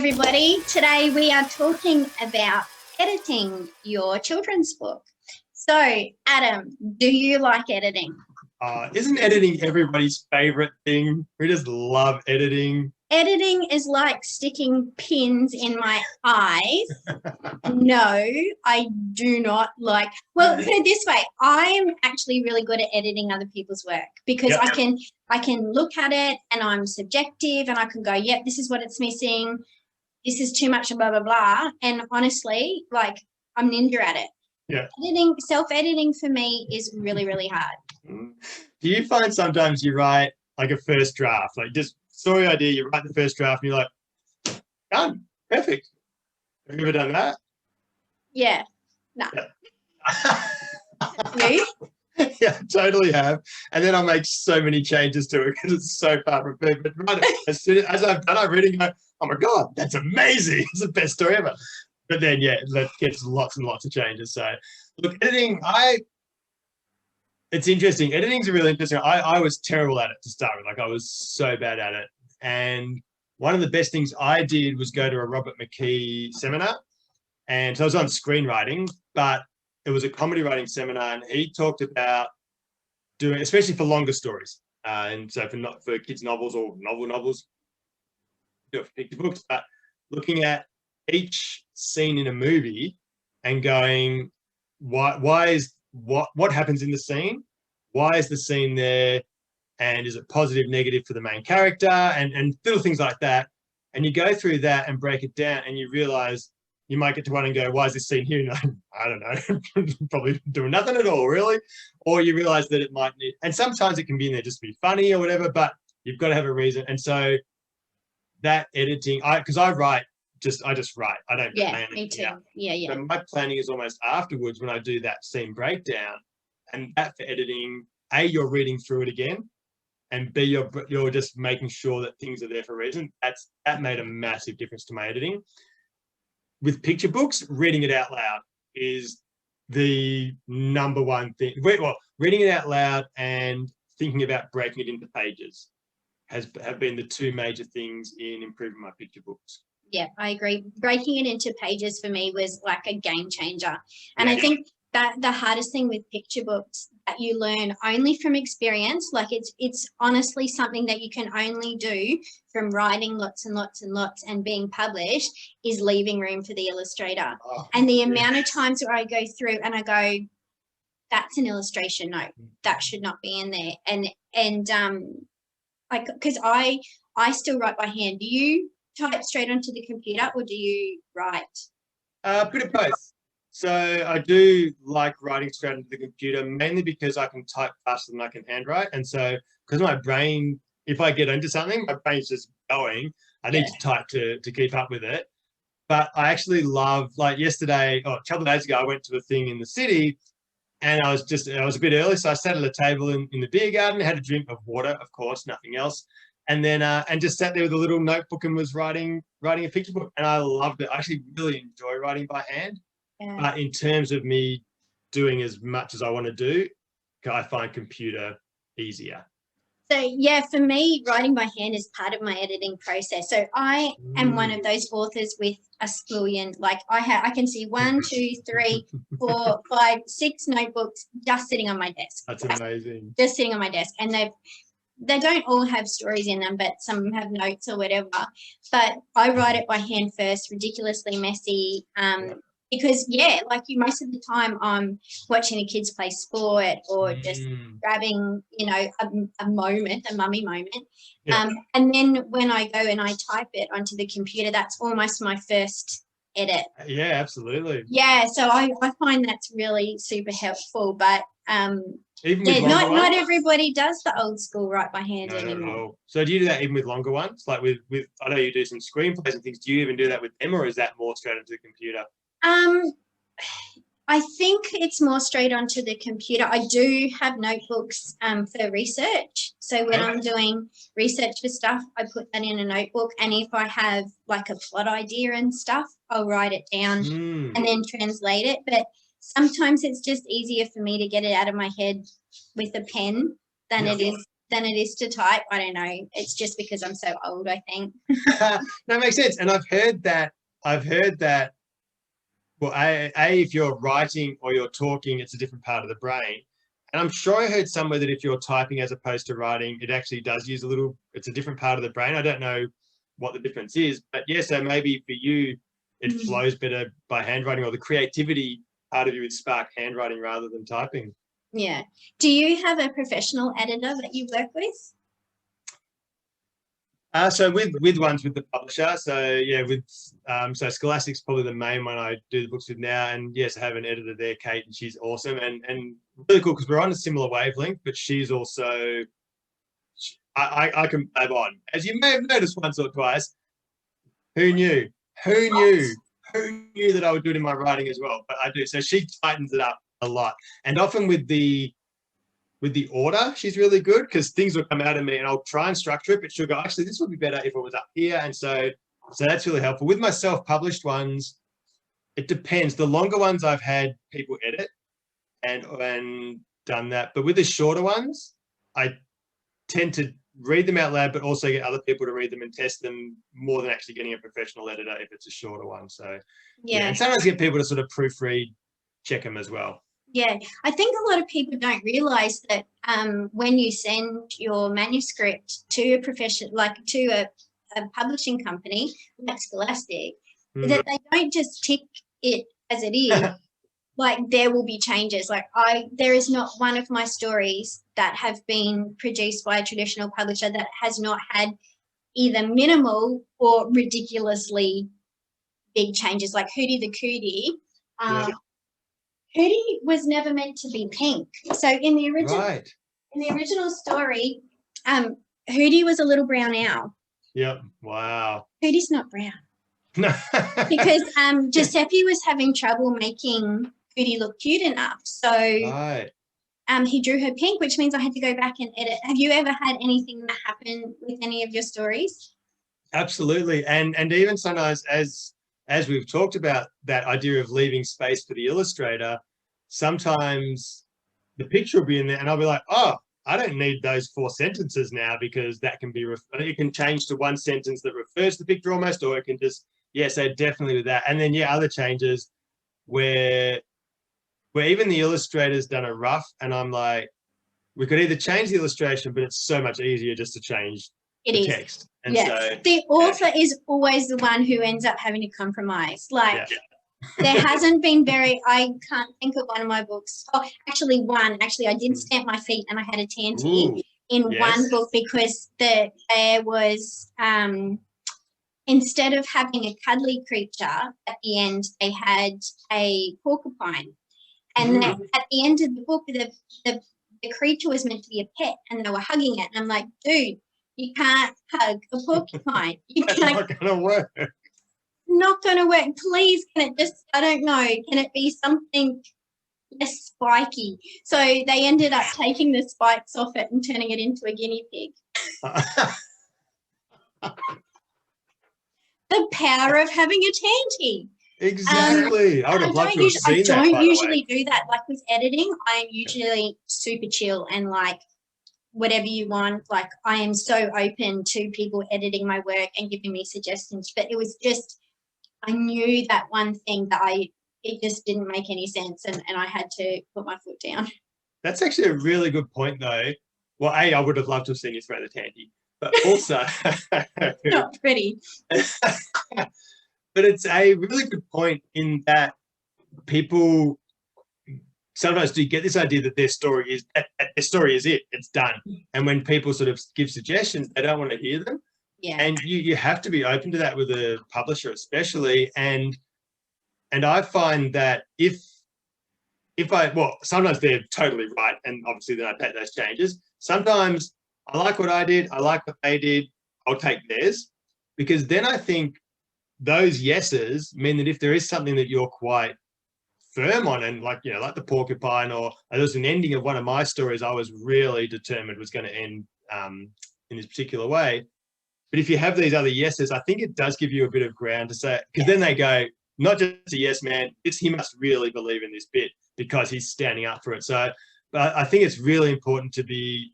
everybody. Today we are talking about editing your children's book. So, Adam, do you like editing? Isn't editing everybody's favorite thing? We just love editing. Editing is like sticking pins in my eyes. No, I do not like. Well, put it this way: I'm actually really good at editing other people's work because Yep. I can look at it and I'm subjective and I can go, yep, this is what it's missing. This is too much, blah blah blah. And honestly, like I'm ninja at it. Yeah. Self-editing for me is really, really hard. Do you find sometimes you write like a first draft, like just story idea, you write the first draft and you're like, done, perfect. Have you ever done that? Yeah. No. Yeah. You? Yeah, totally have. And then I make so many changes to it because it's so far from perfect. But as soon as I've done, I read it and go, oh my God, that's amazing. It's the best story ever. But then, yeah, that gets lots and lots of changes. So, look, editing, it's interesting. Editing's really interesting. I was terrible at it to start with. Like, I was so bad at it. And one of the best things I did was go to a Robert McKee seminar. And so I was on screenwriting, but it was a comedy writing seminar. And he talked about doing, especially for longer stories. And so for kids' novels or novels, do it for picture books, but looking at each scene in a movie and going, what happens in the scene? Why is the scene there? And is it positive, negative for the main character? And little things like that. And you go through that and break it down and you realize you might get to one and go, why is this scene here? No, I don't know, probably doing nothing at all, really. Or you realize that it might need, and sometimes it can be in there just to be funny or whatever, but you've got to have a reason. And so that editing, because I just write. I don't plan me too. out. Yeah. So my planning is almost afterwards when I do that scene breakdown. And that for editing, A, you're reading through it again, and B, you're just making sure that things are there for a reason. That made a massive difference to my editing. With picture books, reading it out loud is the number one thing. Well, reading it out loud and thinking about breaking it into pages have been the two major things in improving my picture books. Yeah, I agree. Breaking it into pages for me was like a game changer. And I think that the hardest thing with picture books that you learn only from experience, like it's honestly something that you can only do from writing lots and lots and lots and being published, is leaving room for the illustrator. And the amount of times where I go through and I go, that's an illustration note, that should not be in there. And like, because I still write by hand. Do you type straight onto the computer or do you write? Bit of both. So I do like writing straight into the computer, mainly because I can type faster than I can handwrite. And so because my brain, if I get into something, my brain's just going. I need to type to keep up with it. But I actually love, like yesterday, a couple of days ago, I went to a thing in the city and I was a bit early. So I sat at a table in the beer garden, had a drink of water, of course, nothing else. And then and just sat there with a little notebook and was writing a picture book. And I loved it. I actually really enjoy writing by hand. Yeah. But in terms of me doing as much as I want to do, I find computer easier. So yeah, for me, writing by hand is part of my editing process. So I am one of those authors with a squillion. Like I can see 1, 2, 3, 4, 5, 6 notebooks just sitting on my desk. That's amazing. Just sitting on my desk, and they don't all have stories in them, but some have notes or whatever. But I write it by hand first, ridiculously messy. Because like most of the time I'm watching the kids play sport or just grabbing, a mummy moment. And then when I go and I type it onto the computer, that's almost my first edit. Yeah, absolutely. Yeah, so I find that's really super helpful. But not everybody does the old school write by hand anymore. So do you do that even with longer ones? Like with I know you do some screenplays and things. Do you even do that with them, or is that more straight into the computer? I think it's more straight onto the computer. I do have notebooks for research. So when I'm doing research for stuff, I put that in a notebook. And if I have like a plot idea and stuff, I'll write it down and then translate it. But sometimes it's just easier for me to get it out of my head with a pen than it is than it is to type. I don't know. It's just because I'm so old, I think. That makes sense. And I've heard that, well, if you're writing or you're talking, it's a different part of the brain. And I'm sure I heard somewhere that if you're typing as opposed to writing, it actually does use it's a different part of the brain. I don't know what the difference is, but yeah, so maybe for you, it flows better by handwriting, or the creativity part of you would spark handwriting rather than typing. Yeah. Do you have a professional editor that you work with? So with ones with the publisher. So yeah, so Scholastic's probably the main one I do the books with now. And yes, I have an editor there, Kate, and she's awesome and really cool because we're on a similar wavelength, but she's also, I can blab on. As you may have noticed once or twice, who knew? Who knew that I would do it in my writing as well? But I do. So she tightens it up a lot. And often with the order, she's really good because things will come out of me and I'll try and structure it, but she'll go, actually, this would be better if it was up here. And so that's really helpful. With my self-published ones, it depends. The longer ones I've had people edit and done that. But with the shorter ones, I tend to read them out loud, but also get other people to read them and test them more than actually getting a professional editor if it's a shorter one. So yeah. And sometimes get people to sort of proofread, check them as well. Yeah, I think a lot of people don't realise that when you send your manuscript to a profession, like to a publishing company like Scholastic, that they don't just tick it as it is. Like there will be changes. Like there is not one of my stories that have been produced by a traditional publisher that has not had either minimal or ridiculously big changes. Like Hootie the Cootie. Hootie was never meant to be pink. So in the original story, Hootie was a little brown owl. Yep. Wow. Hootie's not brown. No. Because Giuseppe was having trouble making Hootie look cute enough. So he drew her pink, which means I had to go back and edit. Have you ever had anything that happened with any of your stories? Absolutely. And even sometimes as we've talked about that idea of leaving space for the illustrator, sometimes the picture will be in there and I'll be like, oh, I don't need those 4 sentences now because that can be, it can change to one sentence that refers to the picture almost, or it can just, so definitely with that. And then, other changes where even the illustrator's done a rough and I'm like, we could either change the illustration, but it's so much easier just to change the text. And so the author is always the one who ends up having to compromise. Like there hasn't been I can't think of one of my books. Oh, actually I did stamp my feet and I had a tanty in one book because there was, instead of having a cuddly creature at the end, they had a porcupine. And then at the end of the book, the creature was meant to be a pet and they were hugging it. And I'm like, dude, you can't hug a porcupine. That's not going to work. Not going to work. Please, can it just, I don't know, can it be something less spiky? So they ended up taking the spikes off it and turning it into a guinea pig. The power of having a tanty. Exactly. I would have loved to have seen that. I don't usually do that. Like with editing, I am usually super chill and like, whatever you want. Like I am so open to people editing my work and giving me suggestions, but it was just, I knew that one thing that it just didn't make any sense and I had to put my foot down. That's actually a really good point though. Well, I would have loved to have seen you throw the tanty, but also not pretty. But it's a really good point in that people sometimes do get this idea that their story is it, it's done. And when people sort of give suggestions, they don't want to hear them. Yeah. And you have to be open to that with a publisher, especially. And I find that if sometimes they're totally right, and obviously then I take those changes. Sometimes I like what I did, I like what they did, I'll take theirs, because then I think those yeses mean that if there is something that you're quite firm on, and like the porcupine, or there was an ending of one of my stories I was really determined was going to end in this particular way, but if you have these other yeses, I think it does give you a bit of ground to say, because then they go, not just a yes man, he must really believe in this bit because he's standing up for it. So But I think it's really important to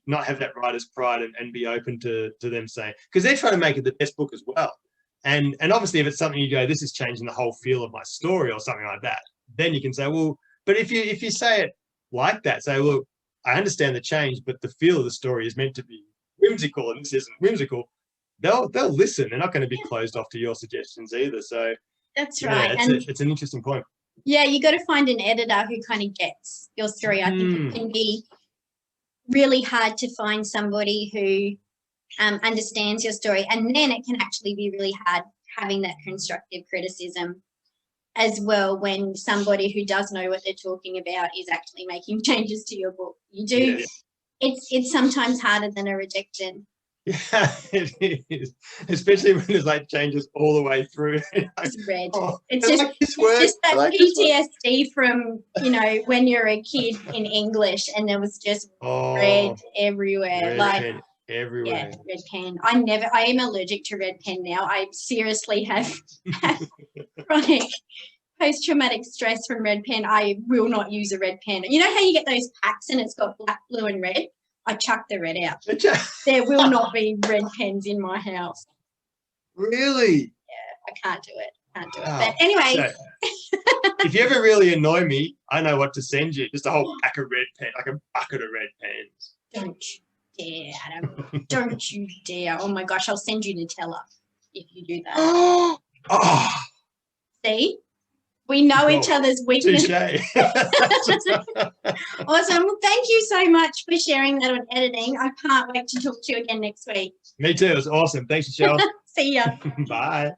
not have that writer's pride and be open to them saying, because they're trying to make it the best book as well. And obviously if it's something you go, this is changing the whole feel of my story or something like that, then you can say, well, but if you say it like that, say, look, I understand the change, but the feel of the story is meant to be whimsical and this isn't whimsical, they'll listen. They're not going to be closed off to your suggestions either. So that's right. Yeah, it's an interesting point. Yeah, you got to find an editor who kind of gets your story. I think it can be really hard to find somebody who understands your story, and then it can actually be really hard having that constructive criticism as well when somebody who does know what they're talking about is actually making changes to your book. You do. Yeah. It's sometimes harder than a rejection. Yeah, it is, especially when there's like changes all the way through. It's red. It's just that PTSD from, you know, when you're a kid in English and there was just red everywhere. Red pen everywhere. Yeah, red pen. I am allergic to red pen now. I seriously have chronic post-traumatic stress from red pen. I will not use a red pen. You know how you get those packs and it's got black, blue and red? I chuck the red out. There will not be red pens in my house. Really? Yeah, I can't do it. But anyway. So, if you ever really annoy me, I know what to send you. Just a whole pack of red pen, like a bucket of red pens. Don't you dare, Adam. Don't you dare. Oh my gosh, I'll send you Nutella if you do that. Oh. See? We know each other's weaknesses. Awesome. Well, thank you so much for sharing that on editing. I can't wait to talk to you again next week. Me too. It was awesome. Thanks, Michelle. See ya. Bye.